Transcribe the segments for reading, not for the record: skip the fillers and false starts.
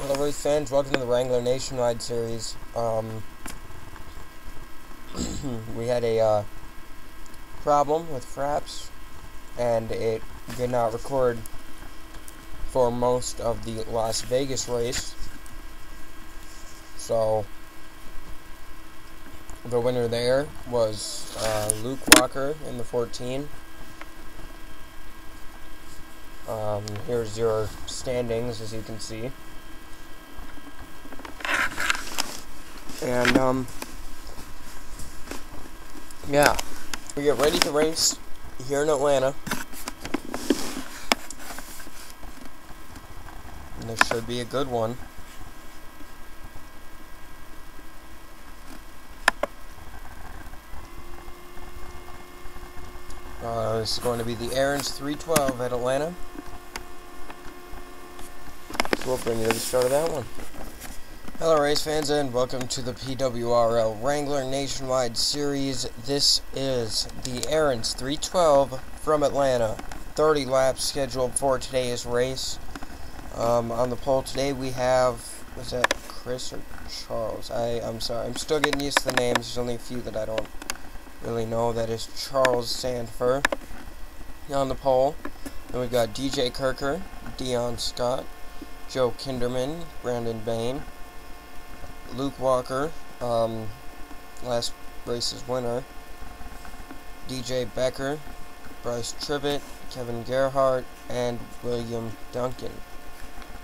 Hello race fans, welcome to the Wrangler Nationwide Series. We had a problem with Fraps, and it did not record for most of the Las Vegas race. So, the winner there was Luke Walker in the 14. Here's your standings, as you can see. And, yeah, we get ready to race here in Atlanta. And this should be a good one. This is going to be the Aaron's 312 at Atlanta. So we'll bring you to the start of that one. Hello race fans, and welcome to the PWRL Wrangler Nationwide Series. This is the Aaron's 312 from Atlanta. 30 laps scheduled for today's race. On the pole today we have, was that Chris or Charles? I'm sorry, I'm still getting used to the names. There's only a few that I don't really know. That is Charles Sandfer on the pole. Then we've got DJ Kirker, Dion Scott, Joe Kinderman, Brandon Bain, Luke Walker, last race's winner, DJ Becker, Bryce Tribbett, Kevin Gerhardt, and William Duncan,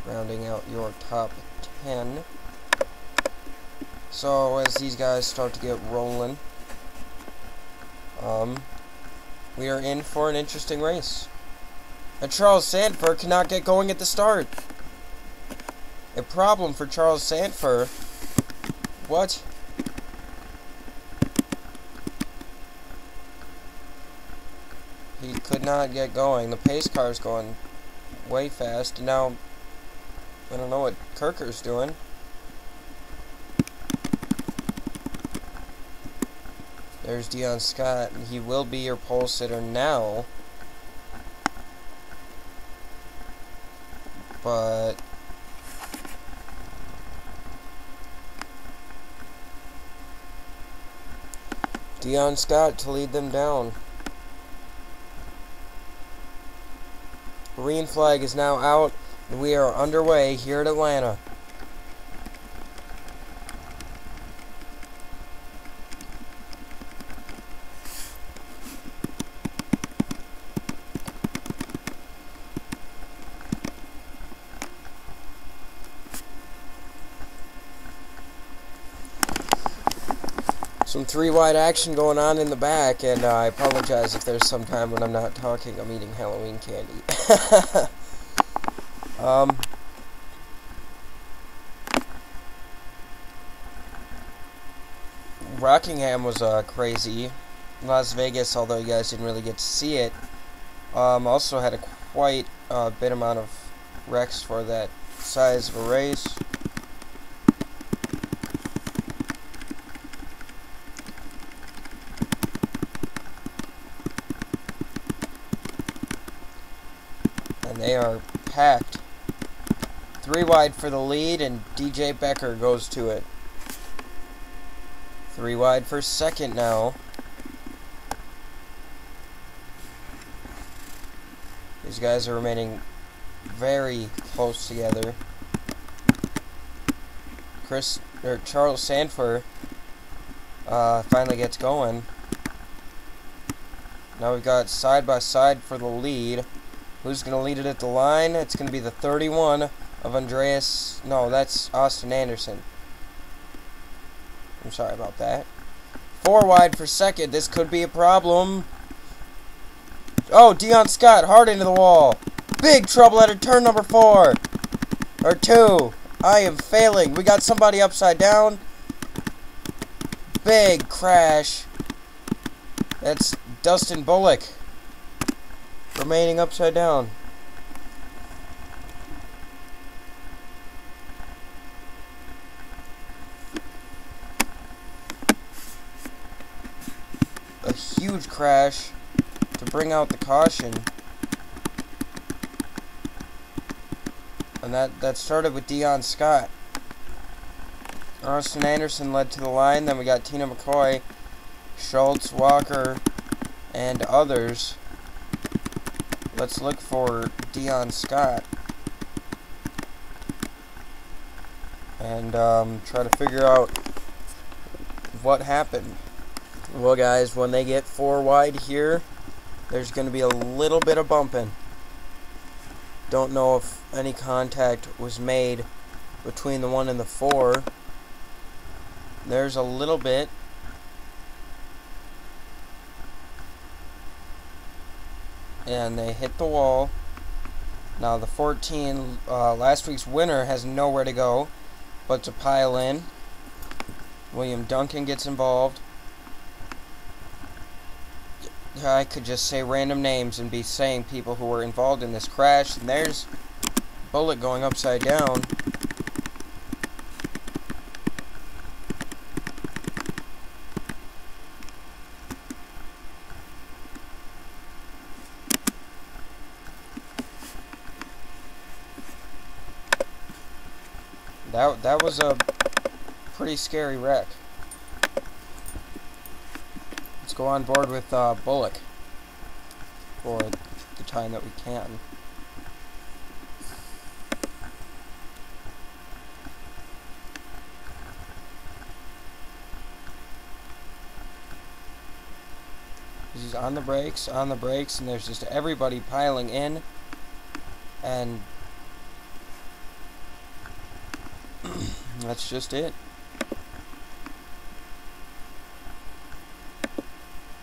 rounding out your top 10. So as these guys start to get rolling, we are in for an interesting race. And Charles Sandfer cannot get going at the start. A problem for Charles Sandfer. What? He could not get going. The pace car is going way fast. And now, I don't know what Kirker's doing. There's Dion Scott. He will be your pole sitter now. But Dion Scott to lead them down. Green flag is now out, and we are underway here at Atlanta. Some three-wide action going on in the back, and I apologize if there's some time when I'm not talking. I'm eating Halloween candy. Rockingham was crazy. Las Vegas, although you guys didn't really get to see it, also had a quite bit amount of wrecks for that size of a race. They are packed. 3 wide for the lead, and DJ Becker goes to it. 3 wide for second now. These guys are remaining very close together. Charles Sandfer finally gets going. Now we've got side by side for the lead. Who's going to lead it at the line? It's going to be the 31 of Andreas. No, that's Austin Anderson. I'm sorry about that. 4 wide for second. This could be a problem. Oh, Dion Scott, hard into the wall. Big trouble at turn number 4. Or 2. I am failing. We got somebody upside down. Big crash. That's Dustin Bullock. Remaining upside down. A huge crash to bring out the caution. And that started with Dion Scott. Austin Anderson led to the line. Then we got Tina McCoy, Schultz, Walker, and others. Let's look for Dion Scott and try to figure out what happened. Well, guys, when they get 4 wide here, there's going to be a little bit of bumping. Don't know if any contact was made between the 1 and the 4. There's a little bit. And they hit the wall. Now the 14, last week's winner, has nowhere to go but to pile in. William Duncan gets involved. I could just say random names and be saying people who were involved in this crash. And there's Bullet going upside down. That was a pretty scary wreck. Let's go on board with Bullock for the time that we can. He's on the brakes, and there's just everybody piling in, and that's just it.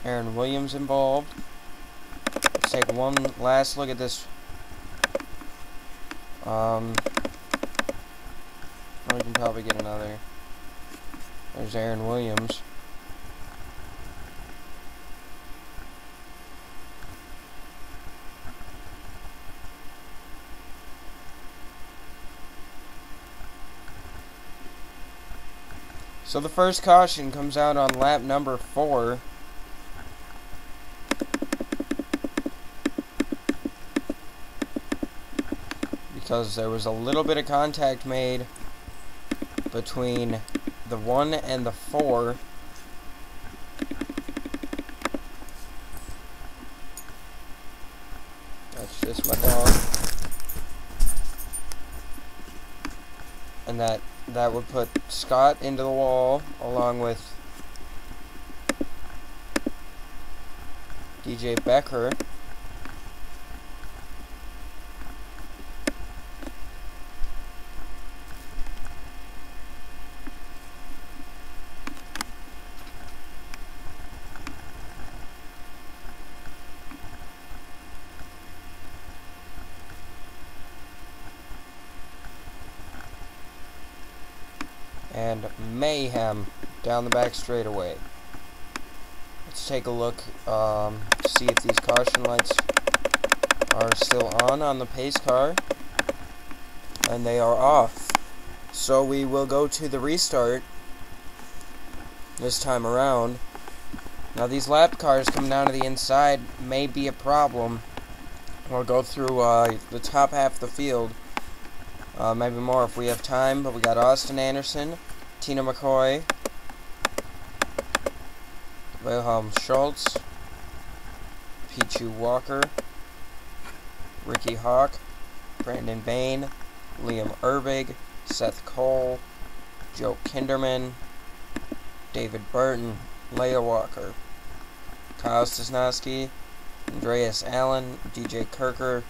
Aaron Williams involved. Let's take one last look at this. We can probably get another. There's Aaron Williams. So the first caution comes out on lap number 4. Because there was a little bit of contact made between the 1 and the 4. That's just my dog. And that would put Scott into the wall along with DJ Becker. And mayhem down the back straightaway. Let's take a look, see if these caution lights are still on the pace car. And they are off. So we will go to the restart this time around. Now these lap cars coming down to the inside may be a problem. We'll go through the top half of the field. Maybe more if we have time, but we got Austin Anderson, Tina McCoy, Wilhelm Schultz, Pichu Walker, Ricky Hawk, Brandon Bain, Liam Erbig, Seth Cole, Joe Kinderman, David Burton, Leia Walker, Kyle Sosnowski, Andreas Allen, DJ Kirker,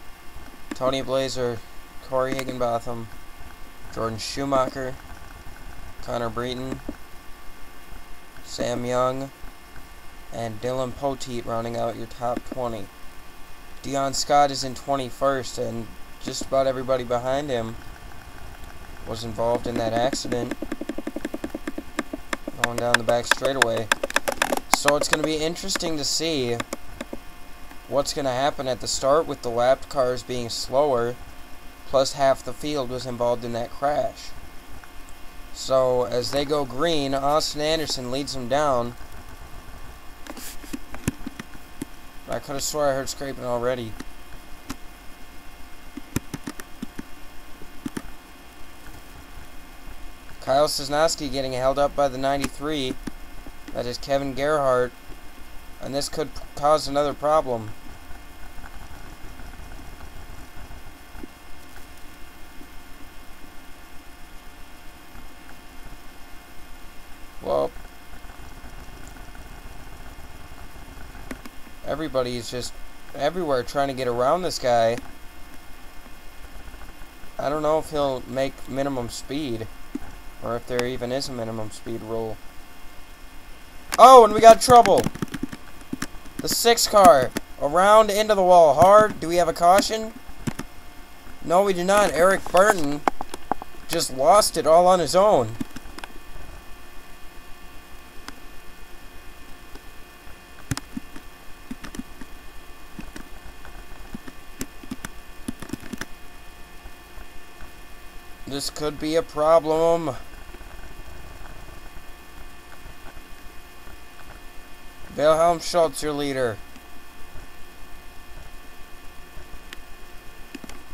Tony Blazer, Corey Higginbotham, Jordan Schumacher, Connor Breton, Sam Young, and Dylan Poteet rounding out your top 20. Dion Scott is in 21st, and just about everybody behind him was involved in that accident going down the back straightaway. So it's going to be interesting to see what's going to happen at the start with the lapped cars being slower. Plus half the field was involved in that crash. So as they go green, Austin Anderson leads them down. I could have swore I heard scraping already. Kyle Sosnowski getting held up by the 93. That is Kevin Gerhardt. And this could cause another problem. Well, everybody's just everywhere trying to get around this guy. I don't know if he'll make minimum speed, or if there even is a minimum speed rule. Oh, and we got trouble! The 6 car, around into the wall hard. Do we have a caution? No, we do not. Eric Burton just lost it all on his own. This could be a problem. Wilhelm Schultz, your leader.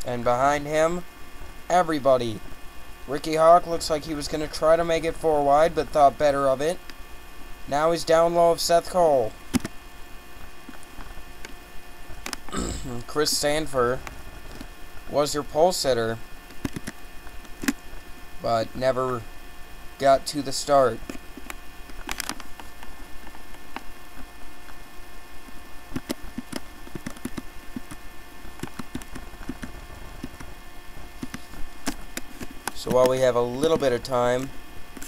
And behind him, everybody. Ricky Hawk looks like he was going to try to make it 4 wide, but thought better of it. Now he's down low of Seth Cole. Chris Sanford was your pole sitter, but never got to the start. So while we have a little bit of time,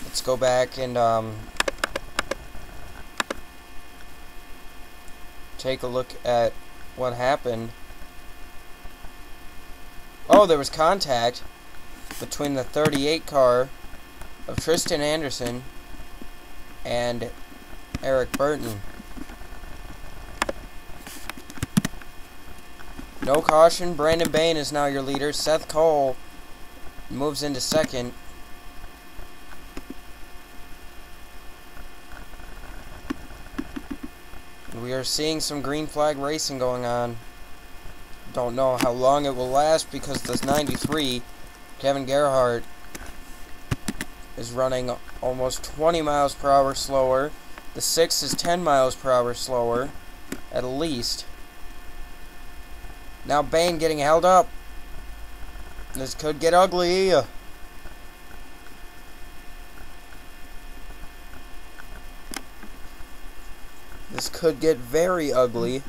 let's go back and take a look at what happened. Oh, there was contact between the 38 car of Tristan Anderson and Eric Burton. No caution. Brandon Bain is now your leader. Seth Cole moves into second. We are seeing some green flag racing going on. Don't know how long it will last because this 93, Kevin Gerhardt, is running almost 20 miles per hour slower. The 6 is 10 miles per hour slower, at least. Now Bain getting held up. This could get ugly. This could get very ugly.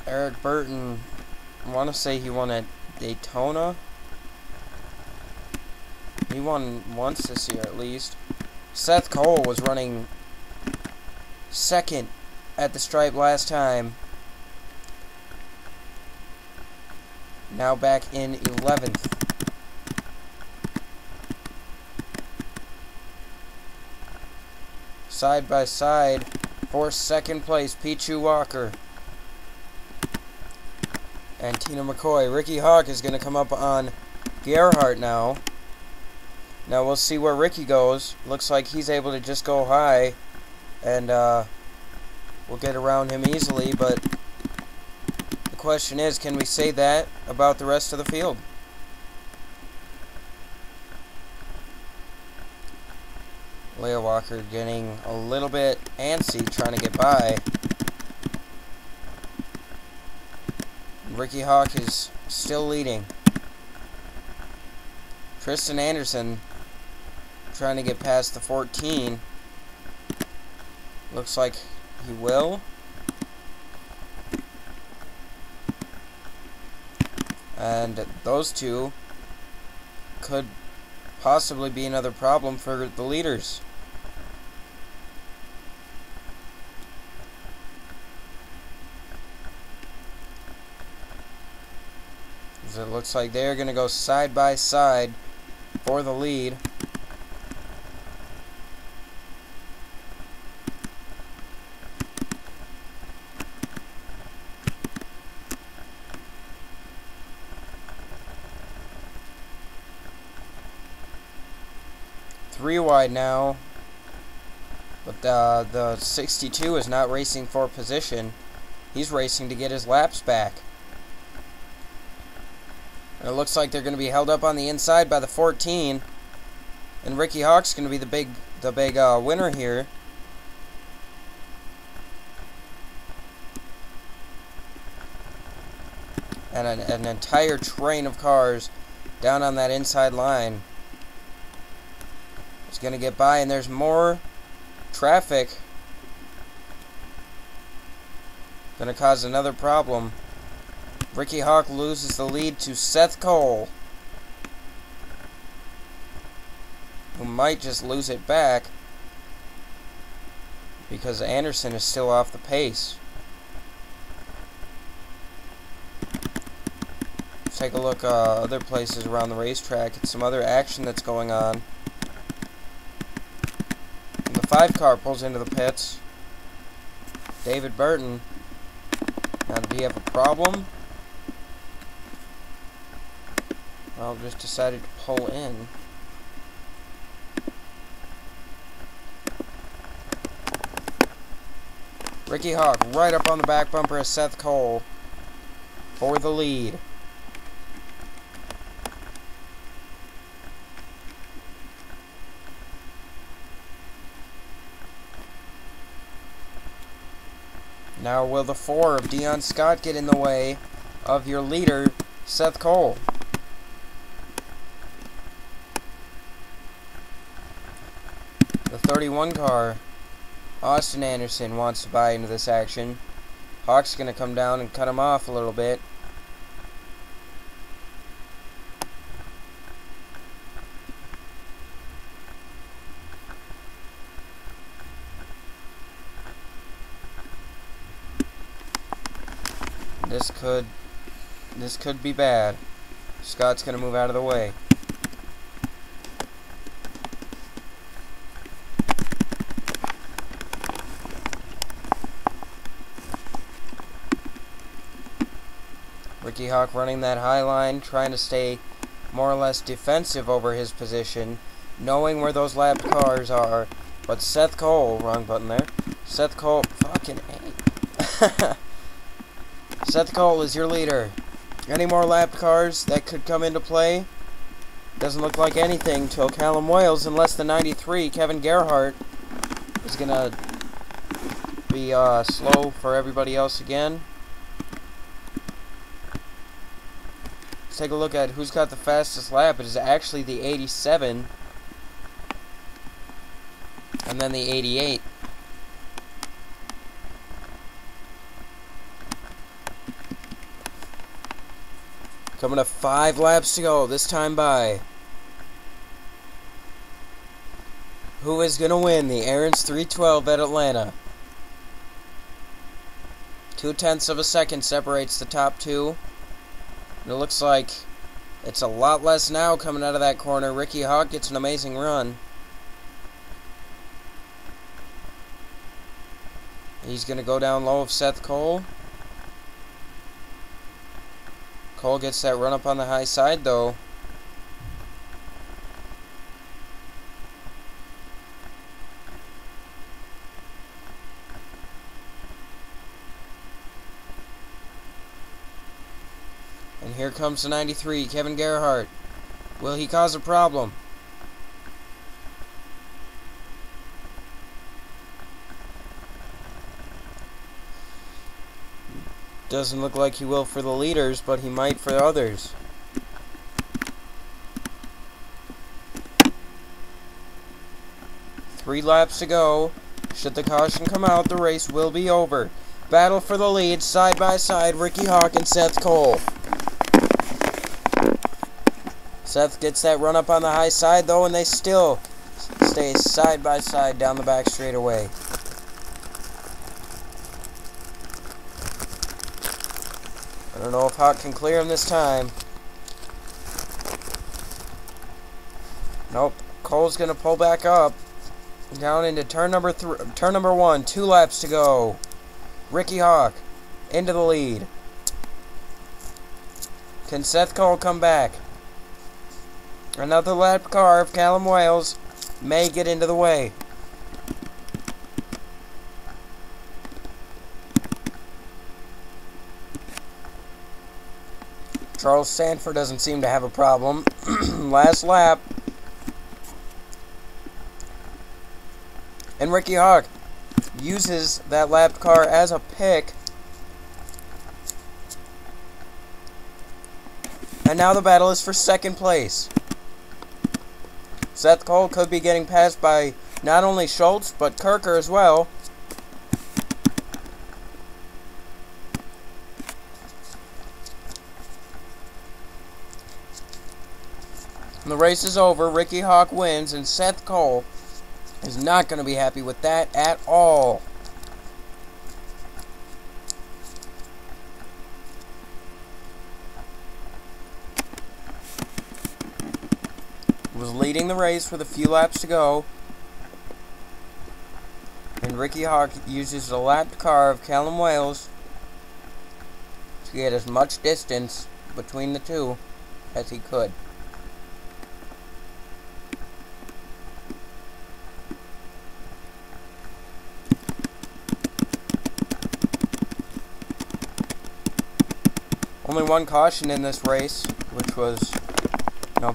Eric Burton, I want to say he won at Daytona. He won once this year at least. Seth Cole was running second at the stripe last time. Now back in 11th. Side by side for second place, Pichu Walker and Tina McCoy. Ricky Hawk is going to come up on Gerhardt now. Now we'll see where Ricky goes. Looks like he's able to just go high, and we'll get around him easily, but the question is, can we say that about the rest of the field? Leah Walker getting a little bit antsy trying to get by. Ricky Hawk is still leading. Tristan Anderson trying to get past the 14. Looks like he will. And those two could possibly be another problem for the leaders. It looks like they're going to go side by side for the lead. Three wide now, but the 62 is not racing for position. He's racing to get his laps back. And it looks like they're going to be held up on the inside by the 14. And Ricky Hawk's going to be the big winner here. And an entire train of cars down on that inside line is going to get by, and there's more traffic. Going to cause another problem. Ricky Hawk loses the lead to Seth Cole, who might just lose it back because Anderson is still off the pace. Let's take a look other places around the racetrack at some other action that's going on. And the 5 car pulls into the pits. David Burton. Now, did he have a problem? Well, just decided to pull in. Ricky Hawk right up on the back bumper of Seth Cole for the lead. Now, will the 4 of Dion Scott get in the way of your leader, Seth Cole? The 31 car, Austin Anderson, wants to buy into this action. Hawk's going to come down and cut him off a little bit. This could be bad. Scott's going to move out of the way. Ricky Hawk running that high line, trying to stay more or less defensive over his position, knowing where those lapped cars are. But Seth Cole, wrong button there. Seth Cole, fucking A. Seth Cole is your leader. Any more lapped cars that could come into play? Doesn't look like anything till Callum Wales in less than 93. Kevin Gerhardt is going to be slow for everybody else again. Let's take a look at who's got the fastest lap. It is actually the 87 and then the 88. Coming to 5 laps to go, this time by. Who is going to win the Aaron's 312 at Atlanta? 0.2 of a second separates the top 2. And it looks like it's a lot less now coming out of that corner. Ricky Hawk gets an amazing run. He's going to go down low of Seth Cole. Cole gets that run up on the high side, though. And here comes the 93, Kevin Gerhardt. Will he cause a problem? Doesn't look like he will for the leaders, but he might for others. Three laps to go. Should the caution come out, the race will be over. Battle for the lead, side by side, Ricky Hawk and Seth Cole. Seth gets that run up on the high side, though, and they still stay side by side down the back straightaway. I don't know if Hawk can clear him this time. Nope. Cole's going to pull back up. Down into turn number 1. 2 laps to go. Ricky Hawk into the lead. Can Seth Cole come back? Another lap car of Callum Wales may get into the way. Charles Sanford doesn't seem to have a problem. Last lap. And Ricky Hawk uses that lapped car as a pick. And now the battle is for second place. Seth Cole could be getting passed by not only Schultz, but Kirker as well. And the race is over. Ricky Hawk wins, and Seth Cole is not going to be happy with that at all. Was leading the race with a few laps to go. And Ricky Hawk uses the lapped car of Callum Wales to get as much distance between the two as he could. Only one caution in this race, which was,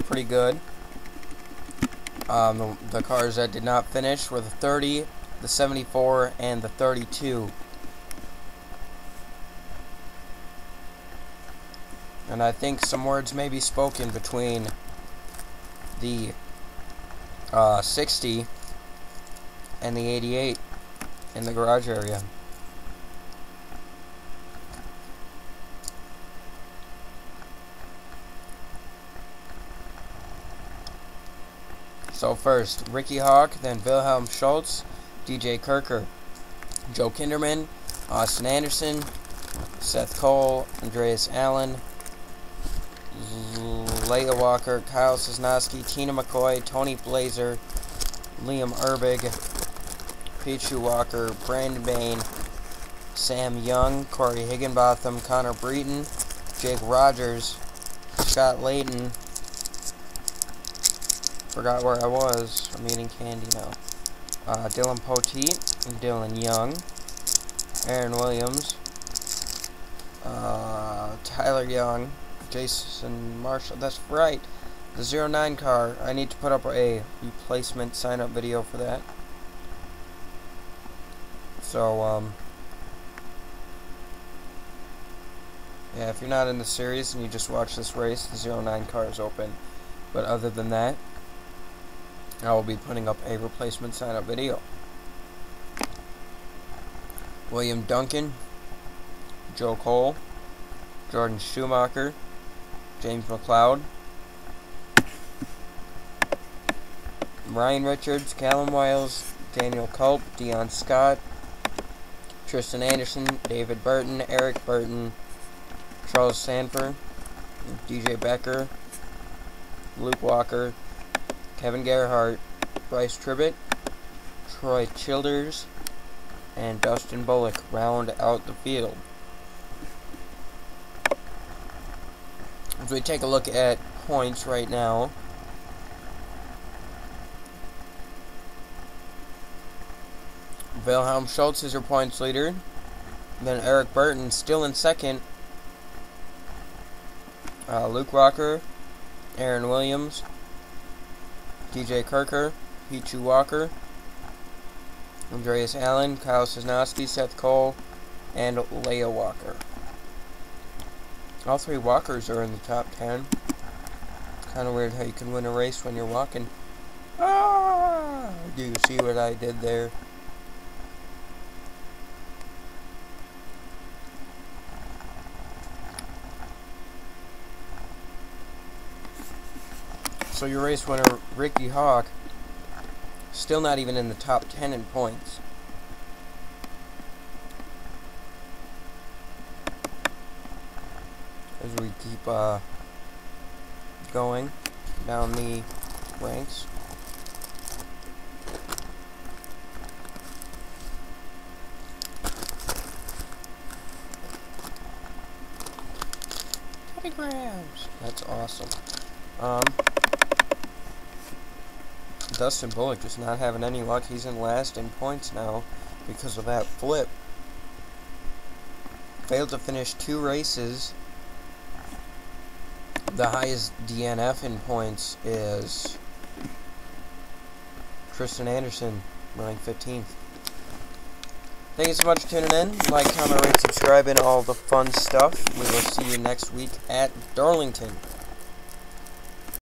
pretty good. The cars that did not finish were the 30, the 74, and the 32. And I think some words may be spoken between the 60 and the 88 in the garage area. So first, Ricky Hawk, then Wilhelm Schultz, DJ Kirker, Joe Kinderman, Austin Anderson, Seth Cole, Andreas Allen, Leia Walker, Kyle Sosnowski, Tina McCoy, Tony Blazer, Liam Erbig, Pichu Walker, Brandon Bain, Sam Young, Corey Higginbotham, Connor Breton, Jake Rogers, Scott Layton. Forgot where I was. I'm eating candy now. Dylan Poteet, Dylan Young, Aaron Williams, Tyler Young, Jason Marshall. That's right. The 09 car. I need to put up a replacement sign-up video for that. So, yeah, if you're not in the series and you just watch this race, the 09 car is open. But other than that, I will be putting up a replacement sign-up video. William Duncan, Joe Cole, Jordan Schumacher, James McLeod, Ryan Richards, Callum Wiles, Daniel Culp, Dion Scott, Tristan Anderson, David Burton, Eric Burton, Charles Sanford, DJ Becker, Luke Walker, Kevin Gerhardt, Bryce Tribbett, Troy Childers, and Dustin Bullock round out the field. As we take a look at points right now, Wilhelm Schultz is your points leader. Then Eric Burton still in second. Luke Walker, Aaron Williams, DJ Kirker, Pichu Walker, Andreas Allen, Kyle Sosnowski, Seth Cole, and Leia Walker. All three Walkers are in the top 10. Kind of weird how you can win a race when you're walking. Ah! Do you see what I did there? So your race winner, Ricky Hawk, still not even in the top 10 in points. As we keep going down the ranks. Grams. That's awesome. Dustin Bullock just not having any luck. He's in last in points now because of that flip. Failed to finish 2 races The highest DNF in points is Tristan Anderson, running 15th. Thank you so much for tuning in. Like, comment, rate, subscribe, and all the fun stuff. We will see you next week at Darlington.